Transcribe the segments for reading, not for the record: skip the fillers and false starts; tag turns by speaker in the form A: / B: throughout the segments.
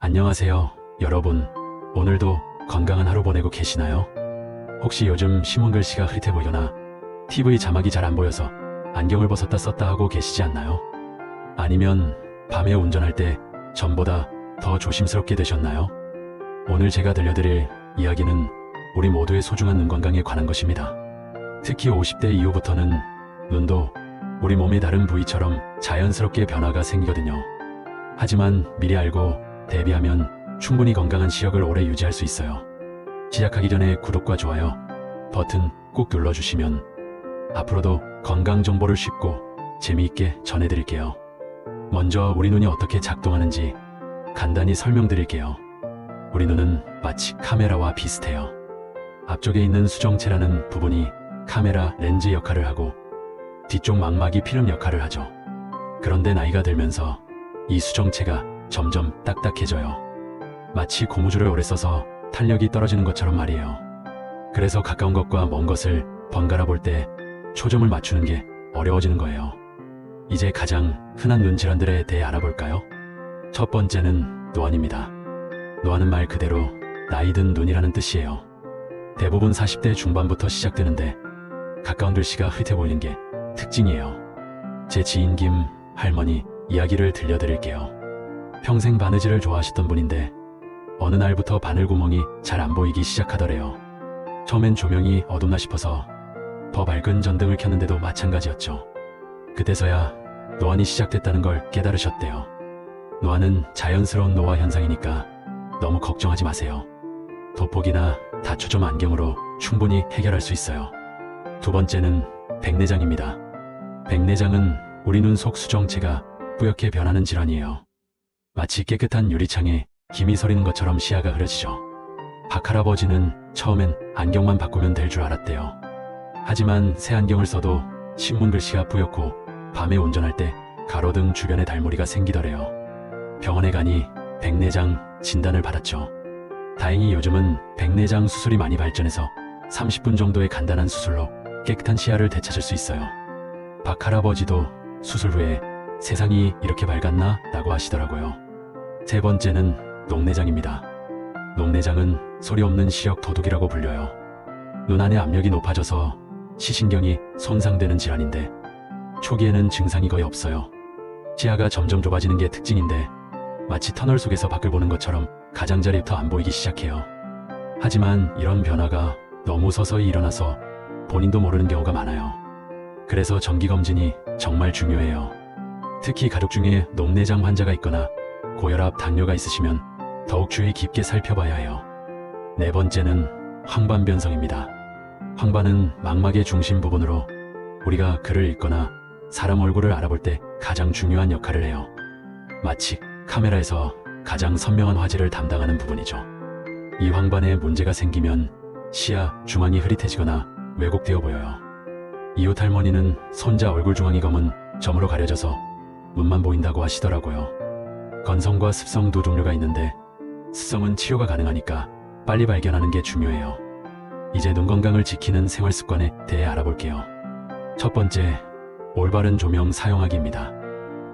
A: 안녕하세요, 여러분. 오늘도 건강한 하루 보내고 계시나요? 혹시 요즘 신문 글씨가 흐릿해 보이거나 TV 자막이 잘 안 보여서 안경을 벗었다 썼다 하고 계시지 않나요? 아니면 밤에 운전할 때 전보다 더 조심스럽게 되셨나요? 오늘 제가 들려드릴 이야기는 우리 모두의 소중한 눈 건강에 관한 것입니다. 특히 50대 이후부터는 눈도 우리 몸의 다른 부위처럼 자연스럽게 변화가 생기거든요. 하지만 미리 알고 대비하면 충분히 건강한 시력을 오래 유지할 수 있어요. 시작하기 전에 구독과 좋아요 버튼 꾹 눌러주시면 앞으로도 건강 정보를 쉽고 재미있게 전해드릴게요. 먼저 우리 눈이 어떻게 작동하는지 간단히 설명드릴게요. 우리 눈은 마치 카메라와 비슷해요. 앞쪽에 있는 수정체라는 부분이 카메라 렌즈 역할을 하고 뒤쪽 망막이 필름 역할을 하죠. 그런데 나이가 들면서 이 수정체가 점점 딱딱해져요. 마치 고무줄을 오래 써서 탄력이 떨어지는 것처럼 말이에요. 그래서 가까운 것과 먼 것을 번갈아 볼 때 초점을 맞추는 게 어려워지는 거예요. 이제 가장 흔한 눈 질환들에 대해 알아볼까요? 첫 번째는 노안입니다. 노안은 말 그대로 나이 든 눈이라는 뜻이에요. 대부분 40대 중반부터 시작되는데 가까운 글씨가 흐릿해 보이는 게 특징이에요. 제 지인 김 할머니 이야기를 들려드릴게요. 평생 바느질을 좋아하셨던 분인데 어느 날부터 바늘구멍이 잘 안 보이기 시작하더래요. 처음엔 조명이 어둡나 싶어서 더 밝은 전등을 켰는데도 마찬가지였죠. 그때서야 노안이 시작됐다는 걸 깨달으셨대요. 노안은 자연스러운 노화 현상이니까 너무 걱정하지 마세요. 돋보기나 다초점 안경으로 충분히 해결할 수 있어요. 두 번째는 백내장입니다. 백내장은 우리 눈 속 수정체가 뿌옇게 변하는 질환이에요. 마치 깨끗한 유리창에 김이 서리는 것처럼 시야가 흐려지죠. 박할아버지는 처음엔 안경만 바꾸면 될 줄 알았대요. 하지만 새 안경을 써도 신문 글씨가 뿌옇고 밤에 운전할 때 가로등 주변에 달무리가 생기더래요. 병원에 가니 백내장 진단을 받았죠. 다행히 요즘은 백내장 수술이 많이 발전해서 30분 정도의 간단한 수술로 깨끗한 시야를 되찾을 수 있어요. 박할아버지도 수술 후에 세상이 이렇게 밝았나? 라고 하시더라고요. 세 번째는 녹내장입니다. 녹내장은 소리 없는 시력 도둑이라고 불려요. 눈 안의 압력이 높아져서 시신경이 손상되는 질환인데 초기에는 증상이 거의 없어요. 시야가 점점 좁아지는 게 특징인데 마치 터널 속에서 밖을 보는 것처럼 가장자리부터 안 보이기 시작해요. 하지만 이런 변화가 너무 서서히 일어나서 본인도 모르는 경우가 많아요. 그래서 정기검진이 정말 중요해요. 특히 가족 중에 녹내장 환자가 있거나 고혈압, 당뇨가 있으시면 더욱 주의 깊게 살펴봐야 해요. 네 번째는 황반변성입니다. 황반은 망막의 중심 부분으로 우리가 글을 읽거나 사람 얼굴을 알아볼 때 가장 중요한 역할을 해요. 마치 카메라에서 가장 선명한 화질을 담당하는 부분이죠. 이 황반에 문제가 생기면 시야 중앙이 흐릿해지거나 왜곡되어 보여요. 이웃 할머니는 손자 얼굴 중앙이 검은 점으로 가려져서 눈만 보인다고 하시더라고요. 건성과 습성 두 종류가 있는데 습성은 치료가 가능하니까 빨리 발견하는 게 중요해요. 이제 눈 건강을 지키는 생활 습관에 대해 알아볼게요. 첫 번째, 올바른 조명 사용하기입니다.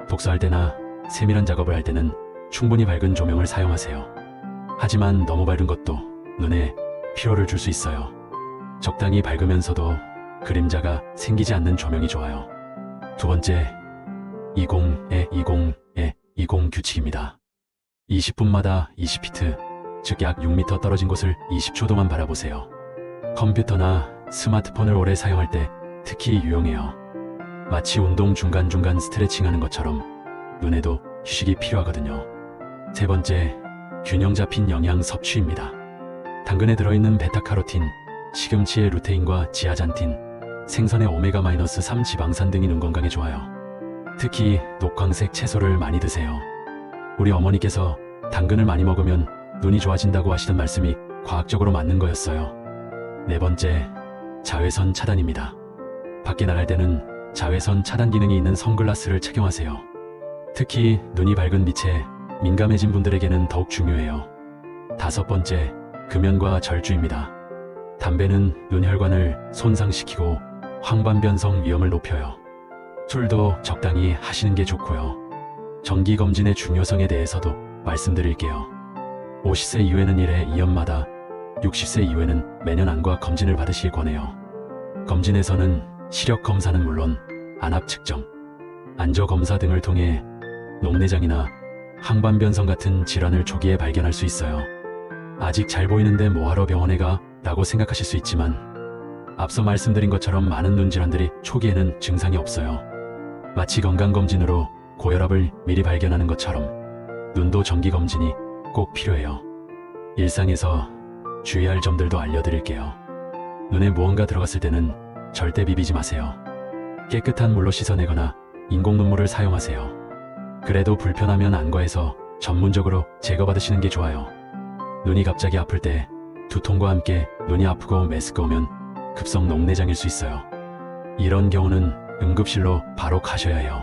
A: 독서할 때나 세밀한 작업을 할 때는 충분히 밝은 조명을 사용하세요. 하지만 너무 밝은 것도 눈에 피로를 줄 수 있어요. 적당히 밝으면서도 그림자가 생기지 않는 조명이 좋아요. 두 번째, 20 규칙입니다. 20분마다 20피트, 즉 약 6m 떨어진 곳을 20초 동안 바라보세요. 컴퓨터나 스마트폰을 오래 사용할 때 특히 유용해요. 마치 운동 중간중간 스트레칭하는 것처럼 눈에도 휴식이 필요하거든요. 세 번째, 균형 잡힌 영양 섭취입니다. 당근에 들어있는 베타카로틴, 시금치의 루테인과 지아잔틴, 생선의 오메가-3 지방산 등이 눈 건강에 좋아요. 특히 녹광색 채소를 많이 드세요. 우리 어머니께서 당근을 많이 먹으면 눈이 좋아진다고 하시던 말씀이 과학적으로 맞는 거였어요. 네 번째, 자외선 차단입니다. 밖에 나갈 때는 자외선 차단 기능이 있는 선글라스를 착용하세요. 특히 눈이 밝은 빛에 민감해진 분들에게는 더욱 중요해요. 다섯 번째, 금연과 절주입니다. 담배는 눈혈관을 손상시키고 황반변성 위험을 높여요. 술도 적당히 하시는 게 좋고요. 정기검진의 중요성에 대해서도 말씀드릴게요. 50세 이후에는 1회 2년마다, 60세 이후에는 매년 안과 검진을 받으시길 권해요. 검진에서는 시력 검사는 물론 안압 측정, 안저 검사 등을 통해 녹내장이나 항반변성 같은 질환을 초기에 발견할 수 있어요. 아직 잘 보이는데 뭐하러 병원에 가? 라고 생각하실 수 있지만 앞서 말씀드린 것처럼 많은 눈 질환들이 초기에는 증상이 없어요. 마치 건강검진으로 고혈압을 미리 발견하는 것처럼 눈도 정기검진이 꼭 필요해요. 일상에서 주의할 점들도 알려드릴게요. 눈에 무언가 들어갔을 때는 절대 비비지 마세요. 깨끗한 물로 씻어내거나 인공 눈물을 사용하세요. 그래도 불편하면 안과에서 전문적으로 제거받으시는 게 좋아요. 눈이 갑자기 아플 때 두통과 함께 눈이 아프고 메스꺼우면 급성 녹내장일 수 있어요. 이런 경우는 응급실로 바로 가셔야 해요.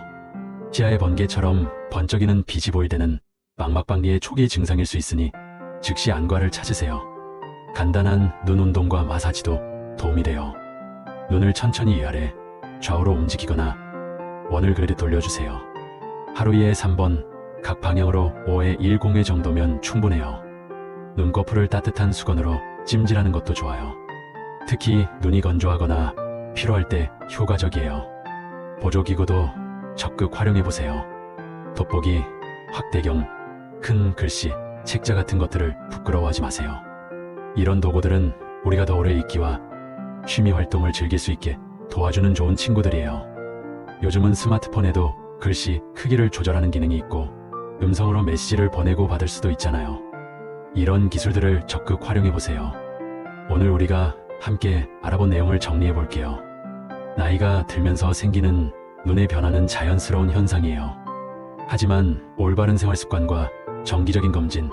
A: 치아의 번개처럼 번쩍이는 빛이 보일 때는 망막박리의 초기 증상일 수 있으니 즉시 안과를 찾으세요. 간단한 눈 운동과 마사지도 도움이 돼요. 눈을 천천히 위아래, 좌우로 움직이거나 원을 그리듯 돌려주세요. 하루에 3번, 각 방향으로 5회 10회 정도면 충분해요. 눈꺼풀을 따뜻한 수건으로 찜질하는 것도 좋아요. 특히 눈이 건조하거나 피로할 때 효과적이에요. 보조기구도 적극 활용해보세요. 돋보기, 확대경, 큰 글씨, 책자 같은 것들을 부끄러워하지 마세요. 이런 도구들은 우리가 더 오래 있기와 취미 활동을 즐길 수 있게 도와주는 좋은 친구들이에요. 요즘은 스마트폰에도 글씨 크기를 조절하는 기능이 있고 음성으로 메시지를 보내고 받을 수도 있잖아요. 이런 기술들을 적극 활용해보세요. 오늘 우리가 함께 알아본 내용을 정리해볼게요. 나이가 들면서 생기는 눈의 변화는 자연스러운 현상이에요. 하지만 올바른 생활습관과 정기적인 검진,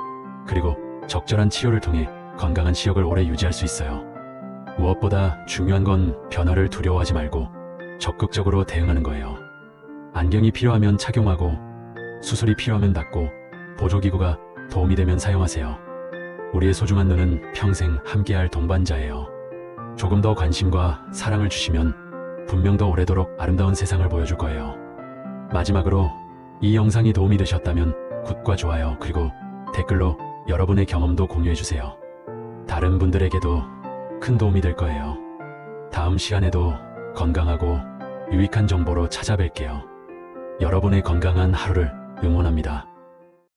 A: 그리고 적절한 치료를 통해 건강한 시력을 오래 유지할 수 있어요. 무엇보다 중요한 건 변화를 두려워하지 말고 적극적으로 대응하는 거예요. 안경이 필요하면 착용하고, 수술이 필요하면 받고, 보조기구가 도움이 되면 사용하세요. 우리의 소중한 눈은 평생 함께할 동반자예요. 조금 더 관심과 사랑을 주시면 분명 더 오래도록 아름다운 세상을 보여줄 거예요. 마지막으로 이 영상이 도움이 되셨다면 굿과 좋아요, 그리고 댓글로 여러분의 경험도 공유해주세요. 다른 분들에게도 큰 도움이 될 거예요. 다음 시간에도 건강하고 유익한 정보로 찾아뵐게요. 여러분의 건강한 하루를 응원합니다.